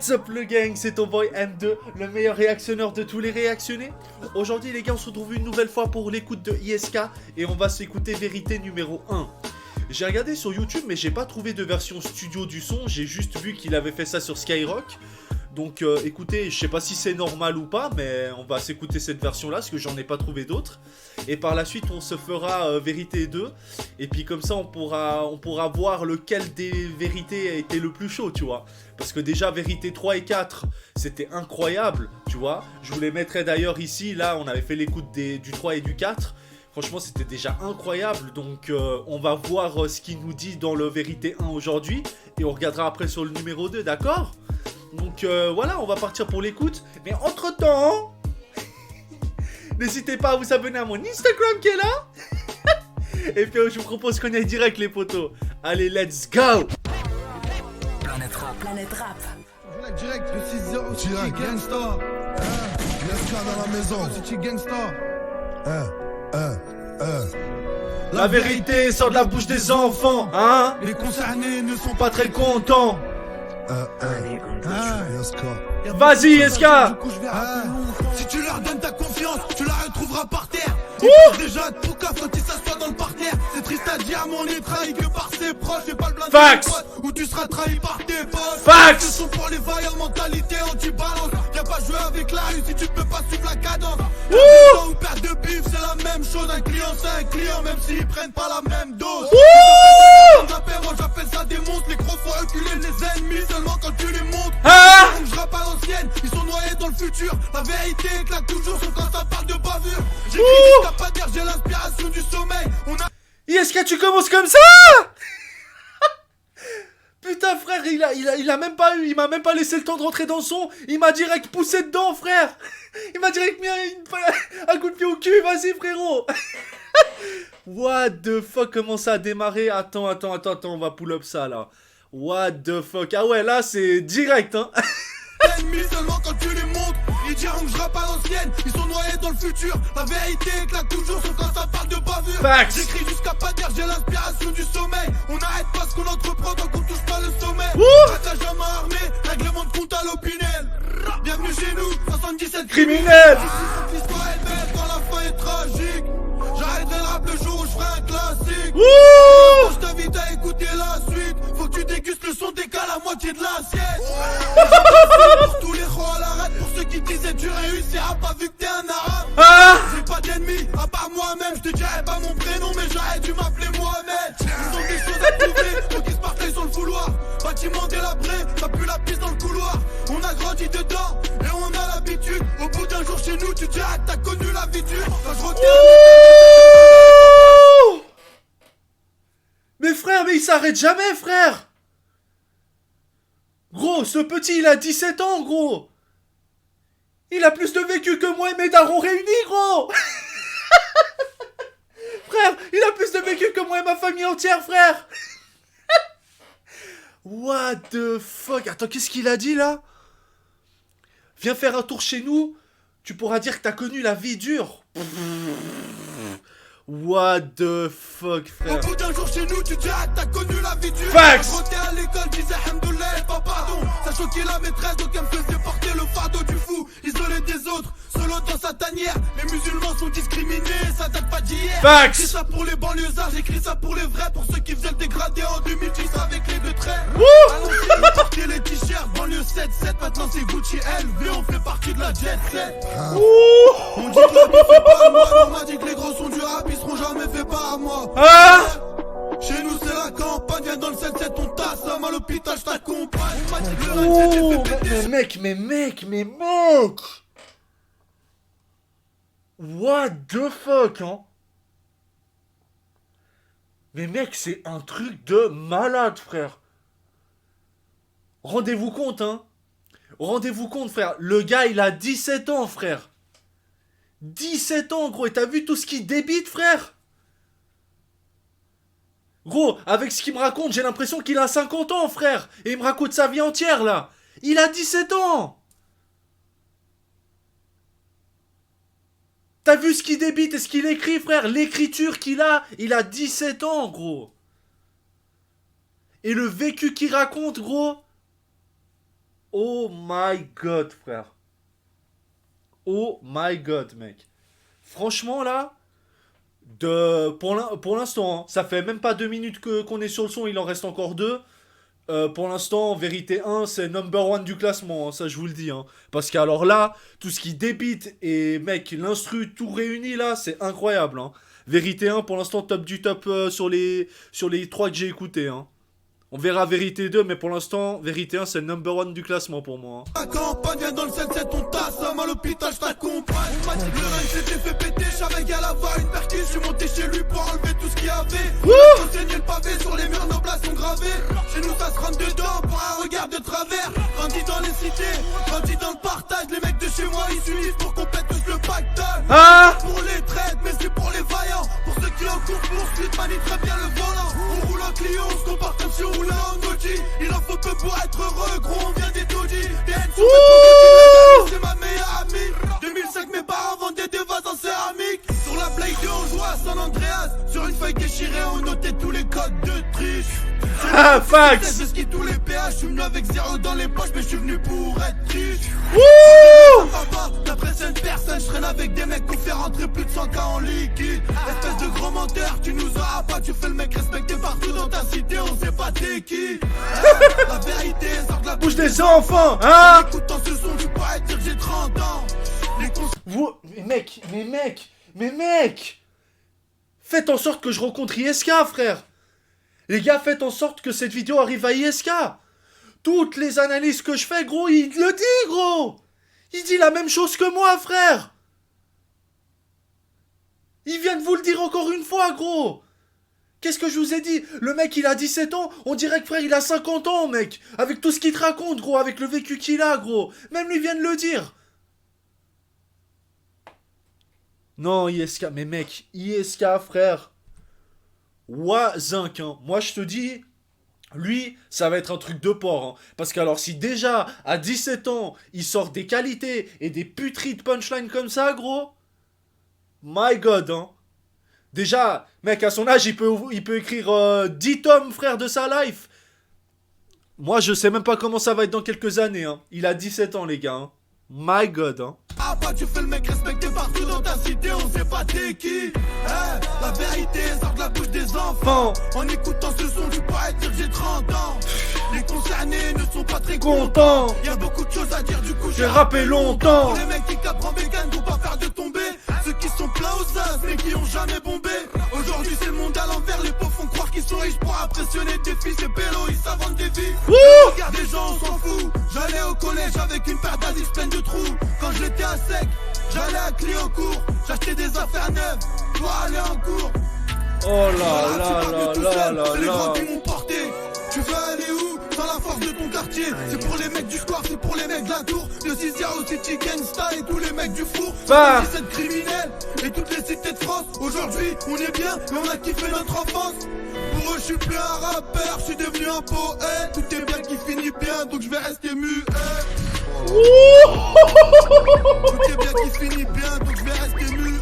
What's up le gang, c'est ton boy M2, le meilleur réactionneur de tous les réactionnés. Aujourd'hui les gars, on se retrouve une nouvelle fois pour l'écoute de ISK et on va s'écouter Vérité numéro 1. J'ai regardé sur YouTube mais j'ai pas trouvé de version studio du son, j'ai juste vu qu'il avait fait ça sur Skyrock. Donc écoutez, je sais pas si c'est normal ou pas, mais on va s'écouter cette version là parce que j'en ai pas trouvé d'autres. Et par la suite on se fera Vérité 2. Et puis comme ça on pourra voir lequel des vérités a été le plus chaud, tu vois. Parce que déjà Vérité 3 et 4 c'était incroyable, tu vois. Je vous les mettrai d'ailleurs ici, là on avait fait l'écoute du 3 et du 4. Franchement c'était déjà incroyable, donc on va voir ce qu'il nous dit dans le Vérité 1 aujourd'hui. Et on regardera après sur le numéro 2, d'accord ? Donc voilà, on va partir pour l'écoute. Mais entre temps, n'hésitez pas à vous abonner à mon Instagram qui est là. Et puis je vous propose qu'on aille direct les potos. Allez, let's go. Planète Rap. Planète Rap. Direct, le 6-0, City Gangsta. Laisse dans la maison, City Gangsta. La vérité sort de la bouche des enfants, hein. Les concernés ne sont Pas très contents. Yaska. Vas-y, Eska. Si tu leur donnes ta confiance, tu la retrouveras par terre. Déjà tout cas quand il s'assoit dans le parterre. C'est triste à dire, mais on est trahi que par ses proches. C'est pas le blindé Fax. des potes, où tu seras trahi par tes potes. Fax. Ce sont pour les vaillants, mentalité anti-balance. Viens pas jouer avec la rue si tu peux pas suivre la cadence. Perdre ou perdre de bif, c'est la même chose. Un client c'est un client, même s'ils prennent pas la même dose. Moi j'appelle ça des monstres. Les gros faut reculer les ennemis seulement quand tu les montres. Donc je rappe à l'ancienne, ils sont noyés dans le futur. La vérité éclate toujours, sauf quand ça parle de bavure. J'écris jusqu'à pas dire, j'ai l'inspiration du sommeil. On a... Eska, tu commences comme ça? Putain frère, il a même pas eu, il m'a même pas laissé le temps de rentrer dans le son. Il m'a direct poussé dedans frère. Il m'a direct mis un coup de pied au cul, vas-y frérot. What the fuck, comment ça a démarré? Attends, on va pull up ça là. What the fuck, ah ouais là c'est direct hein. ennemis seulement quand tu les montres. Ils diront que je rappe à l'ancienne, ils sont noyés dans le futur. La vérité éclate toujours, sauf quand ça parle de bavure. Fax. J'écris jusqu'à pas dire, j'ai l'inspiration du sommeil. On arrête pas ce qu'on entreprend donc on touche pas le sommet. Attache à main armée, règlement de compte à l'opinel. Bienvenue chez nous, 77 Criminel. L'histoire est belle quand la fin est tragique. J'arrêterai le rap le jour où je ferai un classique. Je t'invite à écouter la suite. Faut que tu dégustes le son, décale à moitié de l'assiette. Pour tous les rois à l'arrêt, pour ceux qui disaient tu réussiras pas vu que t'es un arabe. J'ai pas d'ennemis, à part moi-même. Je te dirais pas mon prénom, mais j'aurais dû m'appeler Mohamed. Ils ont des choses à prouver, donc ils se partaient sur le fouloir. Bâtiment délabré, t'as plus la piste dans le couloir. On a grandi dedans, et on a l'habitude. Au bout d'un jour chez nous, tu diras que t'as connu la vie dure. Quand je retiens Mais frère, mais il s'arrête jamais frère. Gros, ce petit il a 17 ans gros. Il a plus de vécu que moi et mes darons réunis gros. Frère, il a plus de vécu que moi et ma famille entière frère. What the fuck. Attends, qu'est-ce qu'il a dit là? Viens faire un tour chez nous. Tu pourras dire que t'as connu la vie dure. What the fuck, frère. au bout d'un jour chez nous, tu diras que t'as connu la vie dure. Fax. Quand j'étais à l'école, disais Hamdoullah et pas pardon. Ça choquait la maîtresse, donc elle me faisait porter le fardeau du fou. Isolé des autres, solo dans sa tanière. Les musulmans sont discriminés, ça date pas d'hier. Fax. J'écris ça pour les banlieusards, j'écris ça pour les vrais. Pour ceux qui faisaient le dégradé en 2010 avec les deux traits. À l'ancienne, on portait les t-shirts, banlieue 7-7. Maintenant c'est Gucci LV, on fait partie de la jet set. On dit que la bif fait pas à moi, on m'a dit que les gros sons du rap, ils seront jamais faits par moi. Chez nous c'est la campagne, viens dans le 7-7, on tasse, à à l'hôpital, je t'accompagne. On m'a dit que le 27 j'ai fait péter. mais mec. What the fuck, hein. Mais mec, c'est un truc de malade, frère. Rendez-vous compte, hein. Rendez-vous compte, frère. Le gars, il a 17 ans, frère. 17 ans, gros. Et t'as vu tout ce qu'il débite, frère? Gros, avec ce qu'il me raconte, j'ai l'impression qu'il a 50 ans, frère. Et il me raconte sa vie entière, là. Il a 17 ans. T'as vu ce qu'il débite et ce qu'il écrit, frère? L'écriture qu'il a, il a 17 ans, gros. Et le vécu qu'il raconte, gros. Oh my god, frère. Oh my god, mec. Franchement, là, pour l'instant, hein, ça fait même pas 2 minutes qu'on est sur le son, il en reste encore 2. Pour l'instant, vérité 1, c'est number 1 du classement, hein, ça je vous le dis. Hein. Parce qu'alors là, tout ce qui débite et mec, l'instru tout réuni là, c'est incroyable. Hein. Vérité 1, pour l'instant, top du top sur les 3 que j'ai écoutés. Hein. On verra vérité 2, mais pour l'instant, vérité 1, c'est le number 1 du classement pour moi. Hein. La campagne vient dans le 7-7, on t'assomme à l'hôpital, je t'accompagne. On m'a dit que le rêve s'était fait péter, j'avais qu'à l'avoir une perquise. Je suis monté chez lui pour enlever tout ce qu'il y avait. On a saigné le pavé, sur les murs, nos places sont gravées. Chez nous, ça se rentre dedans pour un regard de travers. Grandi dans les cités, grandi dans le partage. Les mecs de chez moi, ils s'unissent pour qu'on pète tous le pactole. Ah Pour les traites, mais c'est pour les vaillants. Pour ceux qui en course poursuite, manient très bien le volant. On roule en Clio, on se comporte comme si on roulait en Audi. Il en faut peu pour être heureux, gros, on vient des taudis. Des haines sur mes c'est ma meilleure amie. 2005, mes parents vendaient des vases en céramique. Sur la Play 2, on jouait à San Andreas. Sur une feuille déchirée, on notait tous les codes de triche. Ah, fax. Je ski tous les péages, je suis venu avec 0 dans les poches, mais je suis venu pour être riche. Wouh. Papa, t'apprécies une personne, je traîne avec des mecs qui fait rentrer plus de 100K en liquide. Espèce de gros menteur, tu nous auras pas, tu fais le mec respecté partout dans ta cité, on sait pas t'es qui. La vérité sort de la Bouge des enfants, hein. Écoutant ce son, tu pourrais dire que j'ai 30 ans. Vous, mais mec, faites en sorte que je rencontre ISK, frère. Les gars, faites en sorte que cette vidéo arrive à ISK. Toutes les analyses que je fais, gros, il le dit, gros. Il dit la même chose que moi, frère. Il vient de vous le dire encore une fois, gros. Qu'est-ce que je vous ai dit? Le mec, il a 17 ans, on dirait que frère, il a 50 ans, mec. Avec tout ce qu'il te raconte, gros, avec le vécu qu'il a, gros. Même lui vient de le dire. Non, ISK, mais mec, ISK, frère. Ouazinc, hein. Moi, je te dis, lui, ça va être un truc de porc. Hein. Parce qu'alors, si déjà, à 17 ans, il sort des qualités et des puteries de punchline comme ça, gros. My God, hein. Déjà, mec, à son âge, il peut écrire 10 tomes, frère, de sa life. Moi, je sais même pas comment ça va être dans quelques années. Hein. Il a 17 ans, les gars. Hein. My God, hein. Ah bah tu fais le mec respecté partout dans ta cité, on sait pas t'es qui. La vérité sort de la bouche des enfants. En écoutant ce son, tu pourrais dire que j'ai 30 ans. Les concernés ne sont pas très contents. Y'a beaucoup de choses à dire, du coup j'ai rappé longtemps. Pour les mecs qui capent en vegan, faut pas faire de tomber. Ceux qui sont pleins aux as, mais qui ont jamais bombé. Aujourd'hui c'est le monde à l'envers, les pauvres font croire qu'ils sont riches pour impressionner des fils et pélos, ils s'inventent des vies. Regarde les gens, on s'en fout. J'allais au collège avec une paire d'indices pleine de trous. Quand je l'étais à sec, j'allais à Cliocourt. J'achetais des affaires neuves pour aller en cours. Oh là là là là c'est les grands là. qui m'ont porté. Tu veux aller où? Dans la force de ton quartier. C'est pour les mecs du square, c'est pour les mecs de la tour. Le 6-0 City Gangsta et tous les mecs du four. Bah. C'est criminels et toutes les cités de France. Aujourd'hui on est bien mais on a kiffé notre enfance. Pour eux je suis plus un rappeur, je suis devenu un poète. Tout est bien qui finit bien donc je vais rester muet. Tout est bien qui finit bien donc je vais rester muet.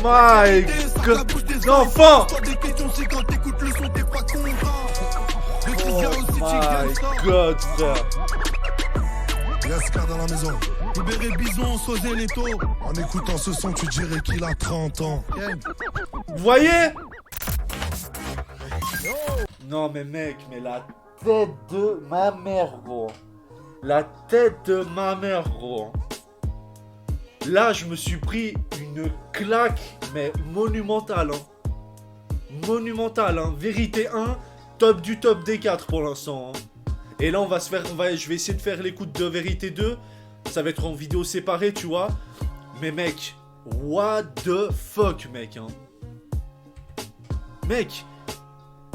My God. L'enfant. Des questions c'est quand t'écoutes le son t'es pas content. Oh my God, frère. Yaska dans la maison. Libéré Bison, sauser les taux. En écoutant ce son, tu dirais qu'il a 30 ans. Vous voyez? Non mais mec, mais la tête de ma mère, gros. La tête de ma mère, gros. Là, je me suis pris une claque, mais monumentale. Hein. Monumentale, hein. Vérité 1, top du top des 4 pour l'instant. Hein. Et là, je vais essayer de faire l'écoute de Vérité 2. Ça va être en vidéo séparée, tu vois. Mais mec, what the fuck, mec. Hein. Mec,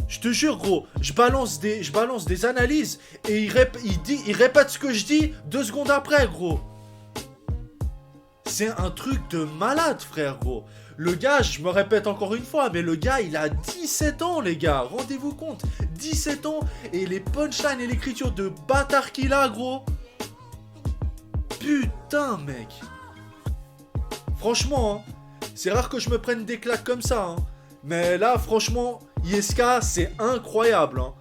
je te jure, gros, je balance des analyses et il répète ce que je dis 2 secondes après, gros. C'est un truc de malade, frère, gros. Le gars, je me répète encore une fois, mais le gars, il a 17 ans, les gars. Rendez-vous compte. 17 ans et les punchlines et l'écriture de bâtard qu'il a, gros. Putain, mec. Franchement, hein, c'est rare que je me prenne des claques comme ça. Hein. Mais là, franchement, ISK, c'est incroyable. Hein.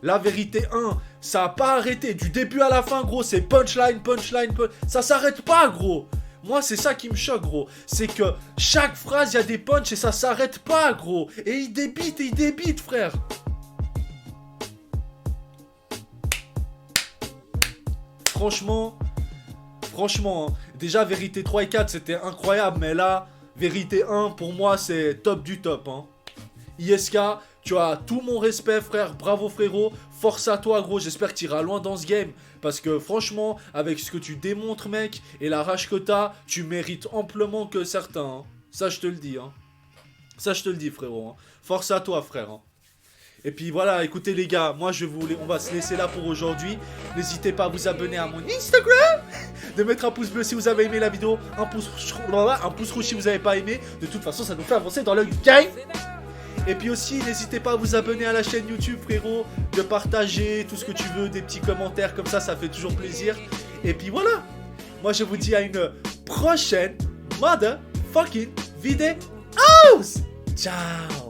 La vérité 1, Ça a pas arrêté. Du début à la fin, gros, c'est punchline, punchline, ça s'arrête pas, gros. Moi, c'est ça qui me choque, gros. C'est que chaque phrase, il y a des punchs et ça s'arrête pas, gros. Et il débite, frère. Franchement, hein, déjà, Vérité 3 et 4, c'était incroyable. Mais là, Vérité 1, pour moi, c'est top du top, hein. ISK, tu as tout mon respect, frère. Bravo, frérot. Force à toi, gros. J'espère que tu iras loin dans ce game. Parce que, franchement, avec ce que tu démontres, mec, et la rage que t'as, tu mérites amplement que certains. Hein. Ça, je te le dis, hein. Ça, je te le dis, frérot. Hein. Force à toi, frère. Hein. Et puis voilà, écoutez les gars, moi on va se laisser là pour aujourd'hui. N'hésitez pas à vous abonner à mon Instagram, de mettre un pouce bleu si vous avez aimé la vidéo, un pouce rouge si vous n'avez pas aimé. De toute façon, ça nous fait avancer dans le game. Et puis aussi, n'hésitez pas à vous abonner à la chaîne YouTube, frérot, de partager tout ce que tu veux, des petits commentaires comme ça fait toujours plaisir. Et puis voilà, moi je vous dis à une prochaine motherfucking vidéo. Ciao.